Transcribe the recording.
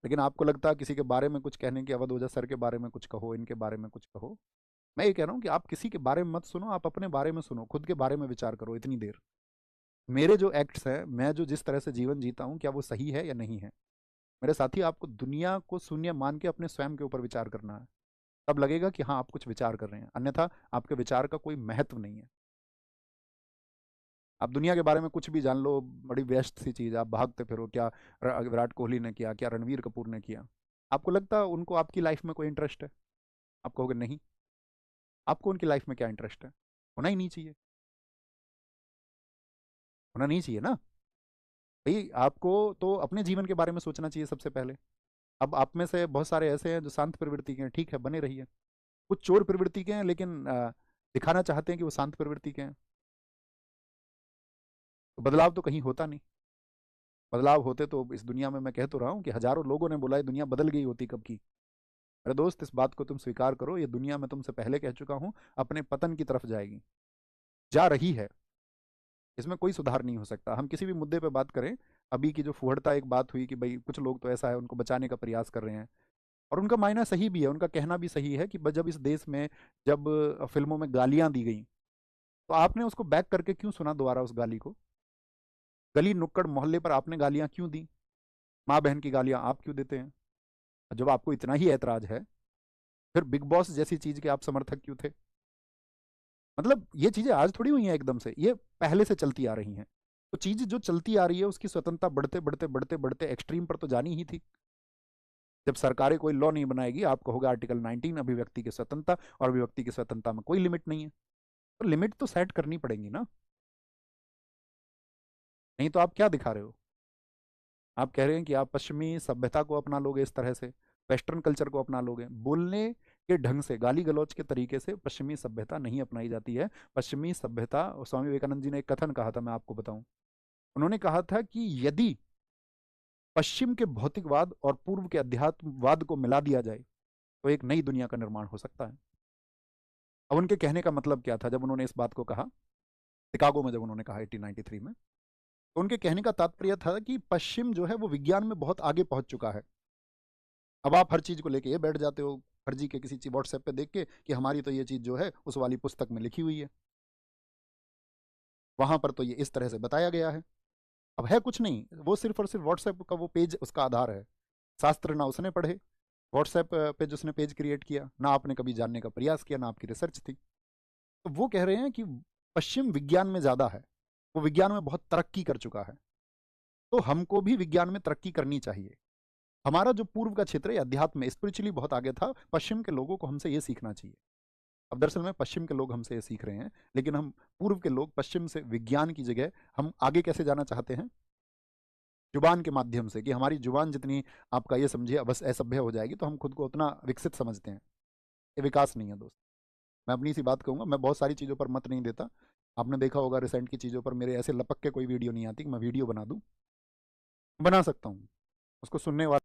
लेकिन आपको लगता है किसी के बारे में कुछ कहने की, अवध ओझा सर के बारे में कुछ कहो, इनके बारे में कुछ कहो। मैं ये कह रहा हूँ कि आप किसी के बारे में मत सुनो, आप अपने बारे में सुनो, खुद के बारे में विचार करो इतनी देर। मेरे जो एक्ट्स हैं, मैं जो जिस तरह से जीवन जीता हूँ, क्या वो सही है या नहीं है? मेरे साथी, आपको दुनिया को शून्य मान के अपने स्वयं के ऊपर विचार करना है। तब लगेगा कि हाँ, आप कुछ विचार कर रहे हैं, अन्यथा आपके विचार का कोई महत्व नहीं है। आप दुनिया के बारे में कुछ भी जान लो, बड़ी व्यस्त सी चीज़, आप भागते फिरो, क्या विराट कोहली ने किया, क्या रणवीर कपूर ने किया, आपको लगता है उनको आपकी लाइफ में कोई इंटरेस्ट है? आप कहोगे नहीं। आपको उनकी लाइफ में क्या इंटरेस्ट है? होना ही नहीं चाहिए, होना नहीं चाहिए ना। भाई आपको तो अपने जीवन के बारे में सोचना चाहिए सबसे पहले। अब आप में से बहुत सारे ऐसे हैं जो शांत प्रवृत्ति के हैं, ठीक है, बने रहिए। कुछ चोर प्रवृत्ति के हैं, लेकिन दिखाना चाहते हैं कि वो शांत प्रवृत्ति के हैं। तो बदलाव तो कहीं होता नहीं। बदलाव होते तो इस दुनिया में, मैं कह तो रहा हूँ कि हजारों लोगों ने बोला ये दुनिया बदल गई होती कब की। अरे दोस्त, इस बात को तुम स्वीकार करो, ये दुनिया मैं तुमसे पहले कह चुका हूँ, अपने पतन की तरफ जाएगी, जा रही है। इसमें कोई सुधार नहीं हो सकता। हम किसी भी मुद्दे पे बात करें, अभी की जो फुहड़ता एक बात हुई कि भाई कुछ लोग तो ऐसा है, उनको बचाने का प्रयास कर रहे हैं, और उनका मायना सही भी है, उनका कहना भी सही है कि जब इस देश में, जब फिल्मों में गालियां दी गई, तो आपने उसको बैक करके क्यों सुना दोबारा उस गाली को? गली नुक्कड़ मोहल्ले पर आपने गालियां क्यों दी? माँ बहन की गालियां आप क्यों देते हैं? जब आपको इतना ही ऐतराज है, फिर बिग बॉस जैसी चीज के आप समर्थक क्यों थे? मतलब ये चीजें आज थोड़ी हुई हैं एकदम से, ये पहले से चलती आ रही हैं। तो चीज जो चलती आ रही है, उसकी स्वतंत्रता बढ़ते बढ़ते बढ़ते बढ़ते एक्सट्रीम पर तो जानी ही थी। जब सरकारें कोई लॉ नहीं बनाएगी, आप कहोगे आर्टिकल 19 अभिव्यक्ति की स्वतंत्रता, और अभिव्यक्ति की स्वतंत्रता में कोई लिमिट नहीं है, तो लिमिट तो सेट करनी पड़ेगी ना। नहीं तो आप क्या दिखा रहे हो? आप कह रहे हैं कि आप पश्चिमी सभ्यता को अपना लोगे, इस तरह से वेस्टर्न कल्चर को अपना लोगे। बोलने के ढंग से, गाली गलौज के तरीके से पश्चिमी सभ्यता नहीं अपनाई जाती है। पश्चिमी सभ्यता, स्वामी विवेकानंद जी ने एक कथन कहा था, मैं आपको बताऊं। उन्होंने कहा था कि यदि पश्चिम के भौतिकवाद और पूर्व के अध्यात्मवाद को मिला दिया जाए, तो एक नई दुनिया का निर्माण हो सकता है। अब उनके कहने का मतलब क्या था जब उन्होंने इस बात को कहा, शिकागो में जब उन्होंने कहा 1893 में? तो उनके कहने का तात्पर्य था कि पश्चिम जो है वो विज्ञान में बहुत आगे पहुंच चुका है। अब आप हर चीज को लेके ये बैठ जाते हो, फर्जी के किसी चीज व्हाट्सएप पे देख के, कि हमारी तो ये चीज जो है उस वाली पुस्तक में लिखी हुई है, वहां पर तो ये इस तरह से बताया गया है। अब है कुछ नहीं, वो सिर्फ और सिर्फ व्हाट्सएप का वो पेज उसका आधार है। शास्त्र ना उसने पढ़े, व्हाट्सएप पे जो उसने पेज क्रिएट किया, ना आपने कभी जानने का प्रयास किया, ना आपकी रिसर्च थी। तो वो कह रहे हैं कि पश्चिम विज्ञान में ज्यादा है, वो विज्ञान में बहुत तरक्की कर चुका है, तो हमको भी विज्ञान में तरक्की करनी चाहिए। हमारा जो पूर्व का क्षेत्र है अध्यात्म में, स्पिरिचुअली बहुत आगे था, पश्चिम के लोगों को हमसे ये सीखना चाहिए। अब दरअसल में पश्चिम के लोग हमसे ये सीख रहे हैं, लेकिन हम पूर्व के लोग पश्चिम से विज्ञान की जगह हम आगे कैसे जाना चाहते हैं? जुबान के माध्यम से, कि हमारी जुबान जितनी, आपका ये समझिए, बस असभ्य हो जाएगी तो हम खुद को उतना विकसित समझते हैं। ये विकास नहीं है दोस्त। मैं अपनी सी बात कहूंगा, मैं बहुत सारी चीज़ों पर मत नहीं देता। आपने देखा होगा रिसेंट की चीज़ों पर मेरे ऐसे लपक के कोई वीडियो नहीं आती कि मैं वीडियो बना दूं। बना सकता हूँ, उसको सुनने वाला